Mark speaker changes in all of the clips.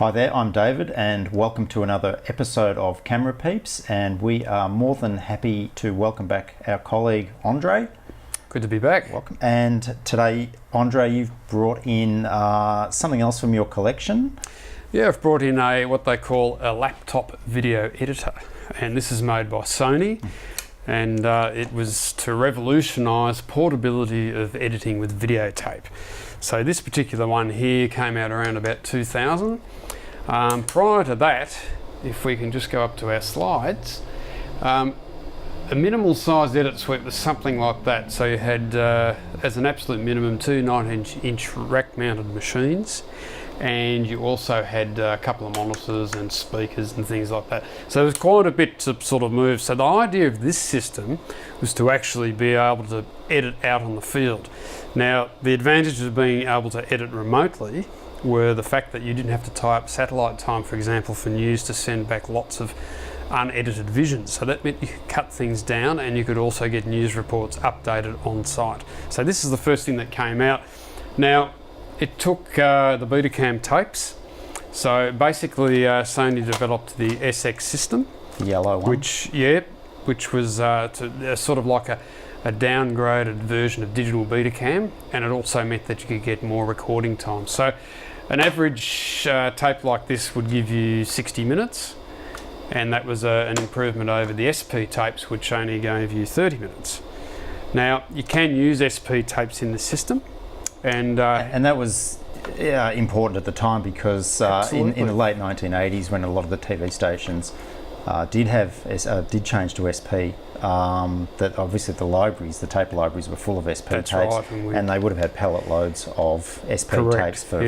Speaker 1: Hi there, I'm David and welcome to another episode of Camera Peeps, and we are more than happy to welcome back our colleague Andre.
Speaker 2: Good to be back.
Speaker 1: Welcome. And today, Andre, you've brought in something else from your collection.
Speaker 2: Yeah, I've brought in what they call a laptop video editor, and this is made by Sony, and it was to revolutionise portability of editing with videotape. So this particular one here came out around about 2000. Prior to that, if we can just go up to our slides, a minimal sized edit suite was something like that. So you had, as an absolute minimum, two 19-inch rack mounted machines, and you also had a couple of monitors and speakers and things like that. So there's quite a bit to sort of move. So the idea of this system was to actually be able to edit out on the field. Now, the advantages of being able to edit remotely were the fact that you didn't have to tie up satellite time, for example, for news to send back lots of unedited visions. So that meant you could cut things down, and you could also get news reports updated on site. So this is the first thing that came out. Now, it took the Betacam tapes. So basically, Sony developed the SX system.
Speaker 1: The yellow one.
Speaker 2: Which was sort of like a downgraded version of digital Betacam, and it also meant that you could get more recording time. So an average tape like this would give you 60 minutes, and that was an improvement over the SP tapes, which only gave you 30 minutes. Now, you can use SP tapes in the system, and
Speaker 1: that was important at the time because in the late 1980s, when a lot of the TV stations did change to SP, that obviously the tape libraries were full of SP tapes, right, and they would have had pallet loads of SP tapes for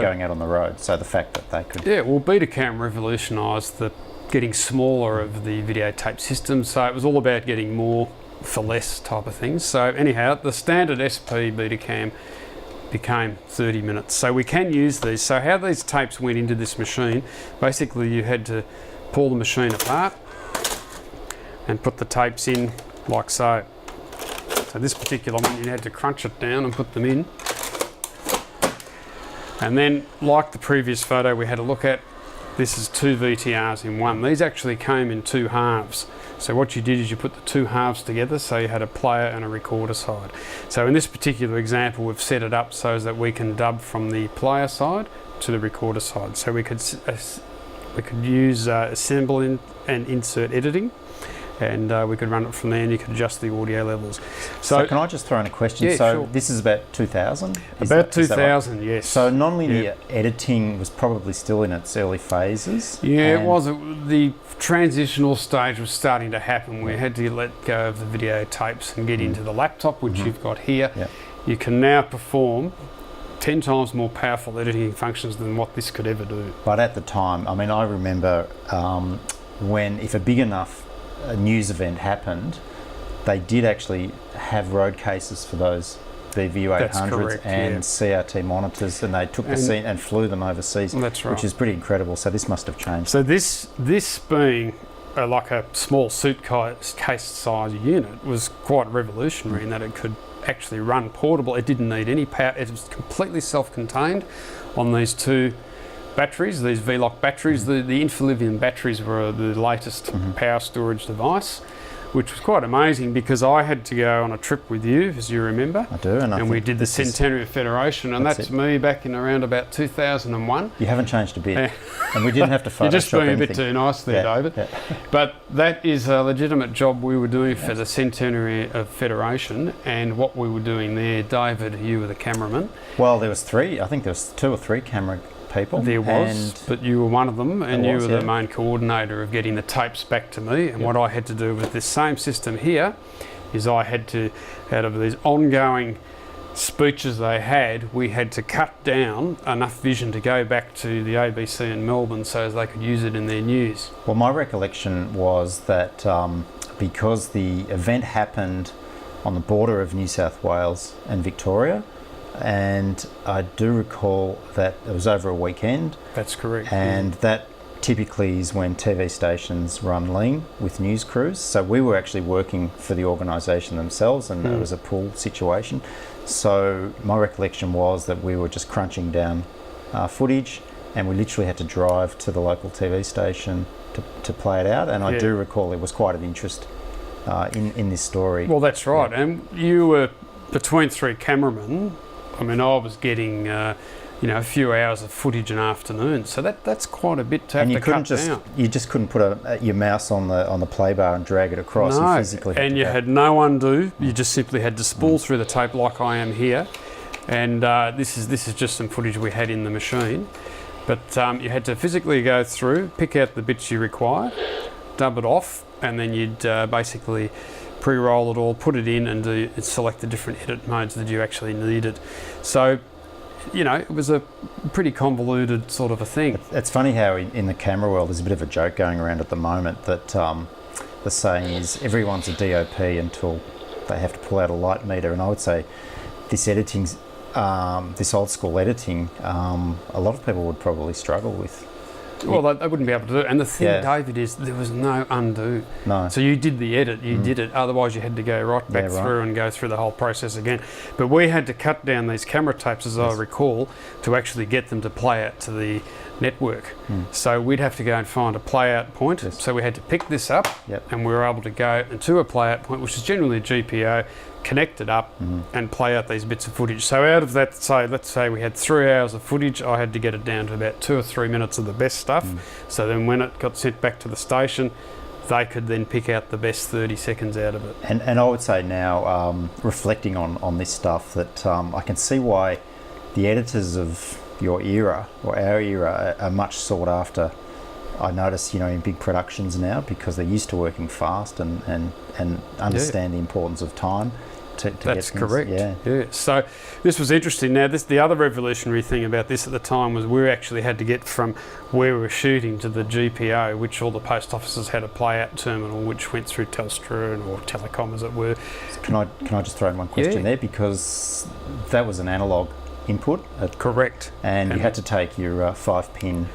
Speaker 1: going out on the road. So the fact that they could...
Speaker 2: Yeah, well, Betacam revolutionised the getting smaller of the videotape system, so it was all about getting more for less type of things. So anyhow, the standard SP Betacam became 30 minutes. So we can use these. So how these tapes went into this machine, basically you had to pull the machine apart and put the tapes in like so. So this particular one, you had to crunch it down and put them in. And then, like the previous photo we had a look at, this is two VTRs in one. These actually came in two halves. So what you did is you put the two halves together, so you had a player and a recorder side. So in this particular example, we've set it up so that we can dub from the player side to the recorder side. So we could use assemble and insert editing, and we could run it from there, and you could adjust the audio levels. So
Speaker 1: can I just throw in a question?
Speaker 2: Yeah,
Speaker 1: so
Speaker 2: sure.
Speaker 1: This is about 2000?
Speaker 2: About 2000, right? Yes.
Speaker 1: So nonlinear editing was probably still in its early phases?
Speaker 2: Yeah, it was. The transitional stage was starting to happen. We had to let go of the video tapes and get into the laptop, which you've got here.
Speaker 1: Yep. You
Speaker 2: can now perform 10 times more powerful editing functions than what this could ever do.
Speaker 1: But at the time, I mean, I remember if a big enough news event happened, they did actually have road cases for those BVU800s and CRT monitors, and they took the scene and flew them overseas.
Speaker 2: That's right.
Speaker 1: Which is pretty incredible. So this must have changed.
Speaker 2: So this being like a small suitcase size unit was quite revolutionary in that it could actually run portable. It didn't need any power. It was completely self-contained on these two batteries, these V-Lock batteries. The Infillivium batteries were the latest power storage device, which was quite amazing because I had to go on a trip with you, as you remember.
Speaker 1: I do,
Speaker 2: and we did the Centenary of Federation, and that's me back in around about 2001.
Speaker 1: You haven't changed a bit, and we didn't have to Photoshop
Speaker 2: You're just being
Speaker 1: anything.
Speaker 2: a bit too nice there, David.
Speaker 1: Yeah.
Speaker 2: But that is a legitimate job we were doing for the Centenary of Federation, and what we were doing there, David, you were the cameraman.
Speaker 1: Well, there was three. I think there was 2 or 3 camera people.
Speaker 2: There was, but you were one of them, and you were the main coordinator of getting the tapes back to me. And what I had to do with this same system here is I had to, out of these ongoing speeches they had, we had to cut down enough vision to go back to the ABC in Melbourne so as they could use it in their news.
Speaker 1: Well, my recollection was that because the event happened on the border of New South Wales and Victoria, and I do recall that it was over a weekend.
Speaker 2: That's correct.
Speaker 1: And that typically is when TV stations run lean with news crews. So we were actually working for the organisation themselves, and it was a pool situation. So my recollection was that we were just crunching down footage, and we literally had to drive to the local TV station to play it out. And I do recall there was quite an interest in this story.
Speaker 2: Well, that's right. Yeah. And you were between 3 cameramen. I mean, I was getting a few hours of footage an afternoon, so that's quite a bit to have to cut down.
Speaker 1: You just couldn't put your mouse on the play bar and drag it across.
Speaker 2: No,
Speaker 1: you physically had
Speaker 2: and
Speaker 1: to
Speaker 2: you
Speaker 1: go.
Speaker 2: had no undo. You just simply had to spool through the tape like I am here, and this is just some footage we had in the machine. But you had to physically go through, pick out the bits you required, dub it off, and then you'd basically pre-roll it all, put it in, and select the different edit modes that you actually needed. So, it was a pretty convoluted sort of a thing.
Speaker 1: It's funny how in the camera world there's a bit of a joke going around at the moment that the saying is everyone's a DOP until they have to pull out a light meter, and I would say this editing's this old school editing, a lot of people would probably struggle with.
Speaker 2: Well, they wouldn't be able to do it. And the thing, David, is there was no undo.
Speaker 1: No.
Speaker 2: So you did the edit, you did it. Otherwise, you had to go right back through and go through the whole process again. But we had to cut down these camera tapes, as I recall, to actually get them to play out to the network. So we'd have to go and find a play out point. So we had to pick this up, and we were able to go to a play out point, which is generally a GPO, connect it up and play out these bits of footage. So out of that, let's say we had 3 hours of footage, I had to get it down to about 2 or 3 minutes of the best stuff. So then when it got sent back to the station, they could then pick out the best 30 seconds out of it.
Speaker 1: And I would say now, reflecting on this stuff, that I can see why the editors of your era or our era are much sought after. I notice, in big productions now, because they're used to working fast and understand the importance of time to get things.
Speaker 2: That's correct.
Speaker 1: Yeah.
Speaker 2: So this was interesting. Now, the other revolutionary thing about this at the time was we actually had to get from where we were shooting to the GPO, which all the post offices had a play-out terminal, which went through Telstra or Telecom, as it were.
Speaker 1: Can I just throw in one question there, because that was an analog input.
Speaker 2: Correct.
Speaker 1: And you had to take your 5-pin.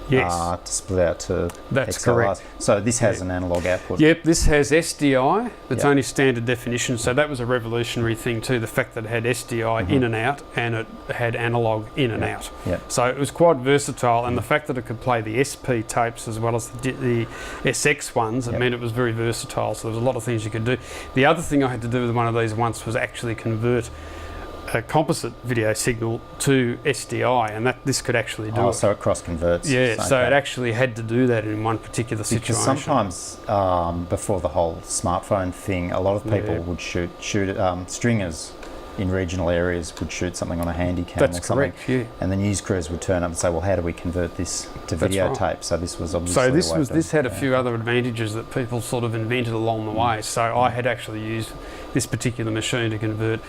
Speaker 1: To split out to
Speaker 2: That's
Speaker 1: XLRs.
Speaker 2: correct.
Speaker 1: So this has an analog output.
Speaker 2: Yep, this has SDI. It's only standard definition, so that was a revolutionary thing too, the fact that it had SDI in and out, and it had analog in and out. So it was quite versatile, and the fact that it could play the SP tapes as well as the SX ones, it meant it was very versatile, so there was a lot of things you could do. The other thing I had to do with one of these once was actually convert a composite video signal to SDI, and this could actually do it.
Speaker 1: So it cross converts.
Speaker 2: So it actually had to do that in one particular situation.
Speaker 1: Because sometimes before the whole smartphone thing, a lot of people would shoot stringers in regional areas would shoot something on a handy cam or something. And the news crews would turn up and say, well, how do we convert this to videotape? So this was obviously
Speaker 2: this had a few other advantages that people sort of invented along the way. So I had actually used this particular machine to convert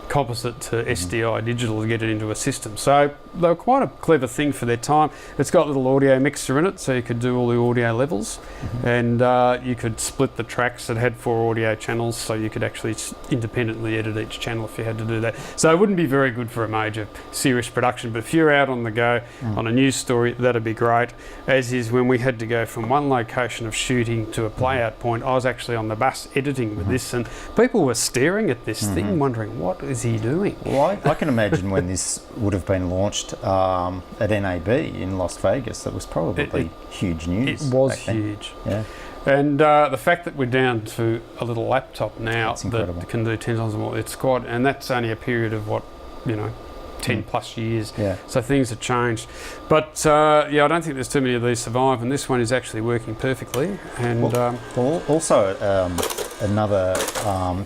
Speaker 2: composite to SDI digital to get it into a system. So they were quite a clever thing for their time. It's got a little audio mixer in it, so you could do all the audio levels, and you could split the tracks. It had 4 audio channels, so you could actually independently edit each channel if you had to do that. So it wouldn't be very good for a major serious production, but if you're out on the go on a news story, that'd be great. As is when we had to go from one location of shooting to a play-out point, I was actually on the bus editing with this, and people were staring at this thing, wondering, what is he doing?
Speaker 1: Well, I can imagine when this would have been launched at NAB in Las Vegas, that was probably huge news.
Speaker 2: It was huge.
Speaker 1: Yeah.
Speaker 2: And the fact that we're down to a little laptop now that can do 10 times more, it's quite, and that's only a period of 10 plus years. So things have changed. But I don't think there's too many of these survive, and this one is actually working perfectly. And
Speaker 1: also another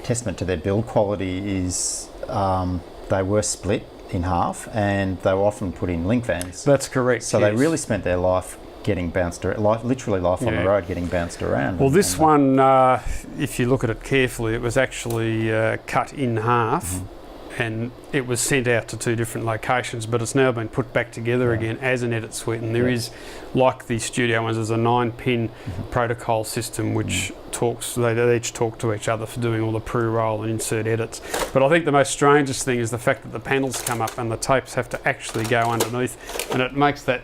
Speaker 1: testament to their build quality is they were split in half, and they were often put in link vans.
Speaker 2: That's correct.
Speaker 1: So they really spent their life getting bounced around, literally life on the road, getting bounced around.
Speaker 2: Well, this one, if you look at it carefully, it was actually cut in half. And it was sent out to 2 different locations, but it's now been put back together again as an edit suite. And there is, like the studio ones, there's a 9-pin protocol system which they each talk to each other for doing all the pre-roll and insert edits. But I think the most strangest thing is the fact that the panels come up and the tapes have to actually go underneath, and it makes that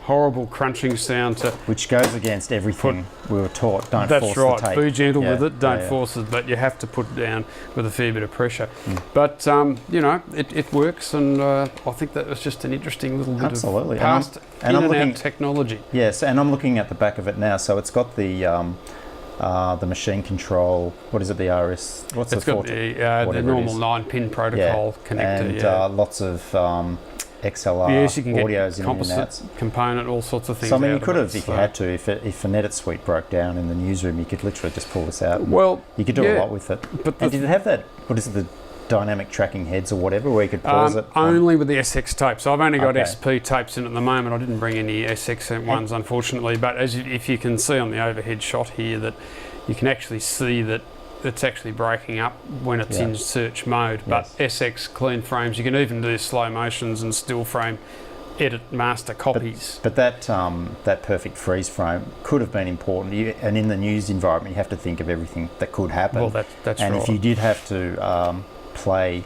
Speaker 2: horrible crunching sound to.
Speaker 1: Which goes against everything we were taught. Don't
Speaker 2: That's
Speaker 1: force
Speaker 2: right.
Speaker 1: the tape.
Speaker 2: Be gentle
Speaker 1: Yeah,
Speaker 2: with it. Don't
Speaker 1: yeah.
Speaker 2: force it, but you have to put it down with a fair bit of pressure. But you know, it works, and I think that was just an interesting little bit
Speaker 1: Absolutely.
Speaker 2: of past
Speaker 1: And I'm
Speaker 2: in and
Speaker 1: looking-
Speaker 2: out technology.
Speaker 1: Yes, and I'm looking at the back of it now. So it's got the machine control. What is it? The RS. What's
Speaker 2: It's
Speaker 1: the
Speaker 2: got the
Speaker 1: whatever it
Speaker 2: normal
Speaker 1: is.
Speaker 2: 9-pin protocol connector.
Speaker 1: And lots of XLR
Speaker 2: Yes, you can get
Speaker 1: audios in and outs.
Speaker 2: composite component, all sorts of things.
Speaker 1: So I mean, you
Speaker 2: out
Speaker 1: could
Speaker 2: of
Speaker 1: have,
Speaker 2: it,
Speaker 1: if you had to, if an edit suite broke down in the newsroom, you could literally just pull this out.
Speaker 2: Well,
Speaker 1: You could do a
Speaker 2: yeah,
Speaker 1: lot with it.
Speaker 2: but
Speaker 1: And did it have that? What is it? The dynamic tracking heads or whatever, where you could pause it?
Speaker 2: only with the SX tapes. I've only got
Speaker 1: Okay.
Speaker 2: SP tapes in at the moment. I didn't bring any SX ones, unfortunately. But if you can see on the overhead shot here, that you can actually see that it's actually breaking up when it's in search mode. But SX clean frames, you can even do slow motions and still frame edit master copies.
Speaker 1: But that perfect freeze frame could have been important. And in the news environment, you have to think of everything that could happen.
Speaker 2: Well, that's
Speaker 1: and
Speaker 2: right.
Speaker 1: if you did have to play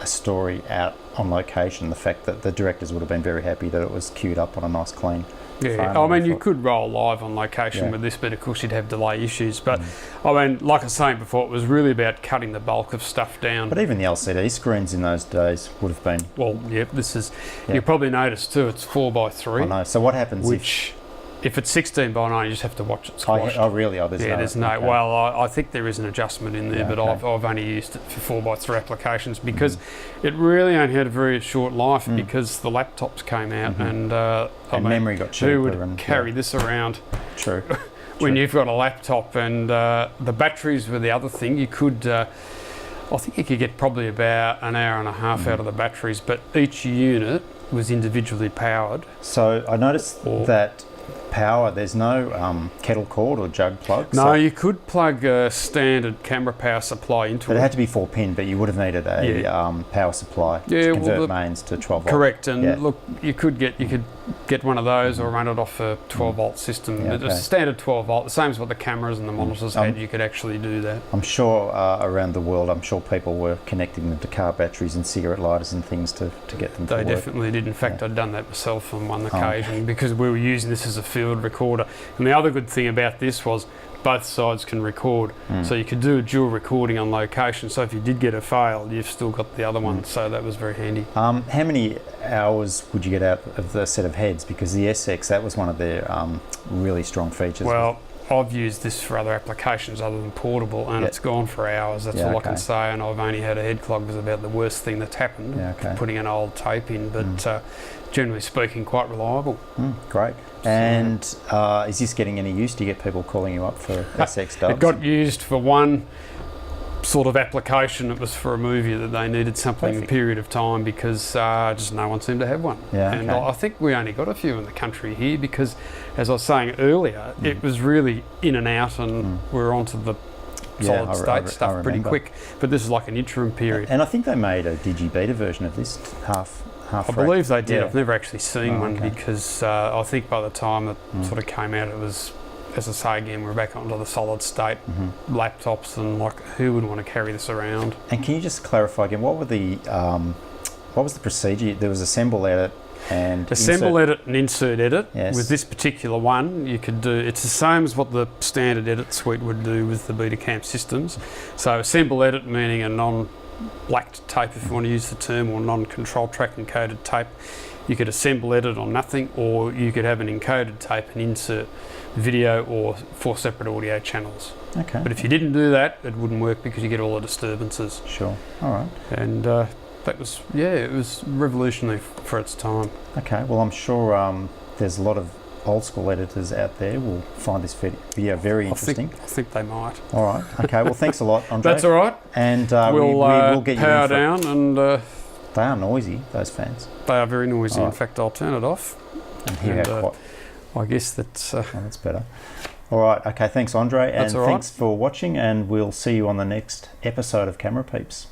Speaker 1: a story out on location, the fact that the directors would have been very happy that it was queued up on a nice clean frame.
Speaker 2: I mean, you could roll live on location with this, but of course you'd have delay issues. But I mean, like I was saying before, it was really about cutting the bulk of stuff down.
Speaker 1: But even the LCD screens in those days would have been...
Speaker 2: Well, this is... You probably noticed too, it's 4x3.
Speaker 1: I know. So what happens
Speaker 2: which, if it's 16:9, you just have to watch it squash.
Speaker 1: There's no... Okay.
Speaker 2: Well, I think there is an adjustment in there, but
Speaker 1: okay.
Speaker 2: I've only used it for 4x3 applications because it really only had a very short life because the laptops came out and
Speaker 1: memory got cheaper.
Speaker 2: Who would carry this around?
Speaker 1: True.
Speaker 2: When you've got a laptop, and the batteries were the other thing. You could, I think you could get probably about an hour and a half out of the batteries, but each unit was individually powered.
Speaker 1: So I noticed that power, there's no kettle cord or jug plug.
Speaker 2: No, you could plug a standard camera power supply into
Speaker 1: But
Speaker 2: it.
Speaker 1: it had to be 4-pin, but you would have needed a power supply to convert mains to 12 volt.
Speaker 2: Correct, and look, you could get one of those or run it off a 12 volt system.
Speaker 1: Yeah,
Speaker 2: It's a standard 12 volt, the same as what the cameras and the monitors had. You could actually do that.
Speaker 1: I'm sure around the world, people were connecting them to car batteries and cigarette lighters and things to get them to work.
Speaker 2: They definitely did. In fact, I'd done that myself on one occasion because we were using this as a field recorder. And the other good thing about this was both sides can record. So you could do a dual recording on location. So if you did get a fail, you've still got the other one. So that was very handy.
Speaker 1: How many hours would you get out of the set of heads? Because the SX, that was one of their really strong features.
Speaker 2: Well, I've used this for other applications other than portable, and it's gone for hours. That's all I can say. And I've only had a head clog was about the worst thing that's happened. Putting an old tape in, but generally speaking, quite reliable.
Speaker 1: Great. And is this getting any use? Do you get people calling you up for SX dubs?
Speaker 2: It got used for one sort of application. It was for a movie that they needed something in a period of time because just no one seemed to have one. And I think we only got a few in the country here because, as I was saying earlier, it was really in and out, and we're onto the solid state stuff pretty quick. But this is like an interim period.
Speaker 1: And I think they made a digi-beta version of this half.
Speaker 2: I believe they did. I've never actually seen one because I think by the time it sort of came out, it was, as I say again, we're back onto the solid state laptops, and like, who would want to carry this around?
Speaker 1: And can you just clarify again, what was the procedure? There was assemble, edit, and
Speaker 2: edit and insert edit.
Speaker 1: Yes.
Speaker 2: With this particular one, you could do, it's the same as what the standard edit suite would do with the Betacam systems. So assemble edit meaning a non-blacked tape, if you want to use the term, or non-control track encoded tape. You could assemble edit on nothing, or you could have an encoded tape and insert video or 4 separate audio channels.
Speaker 1: Okay.
Speaker 2: But if you didn't do that, it wouldn't work because you get all the disturbances.
Speaker 1: Sure. All right.
Speaker 2: And that was, it was revolutionary for its time.
Speaker 1: Okay. Well, I'm sure there's a lot of old school editors out there will find this video very interesting.
Speaker 2: I think they might.
Speaker 1: All right. Okay. Well, thanks a lot, Andre.
Speaker 2: That's all right.
Speaker 1: And
Speaker 2: we'll
Speaker 1: get you
Speaker 2: power down, and
Speaker 1: they are noisy, those fans.
Speaker 2: They are very noisy. In fact, I'll turn it off.
Speaker 1: And hear how quiet.
Speaker 2: I guess that's...
Speaker 1: that's better. All right. Okay. Thanks, Andre. And thanks for watching, and we'll see you on the next episode of Camera Peeps.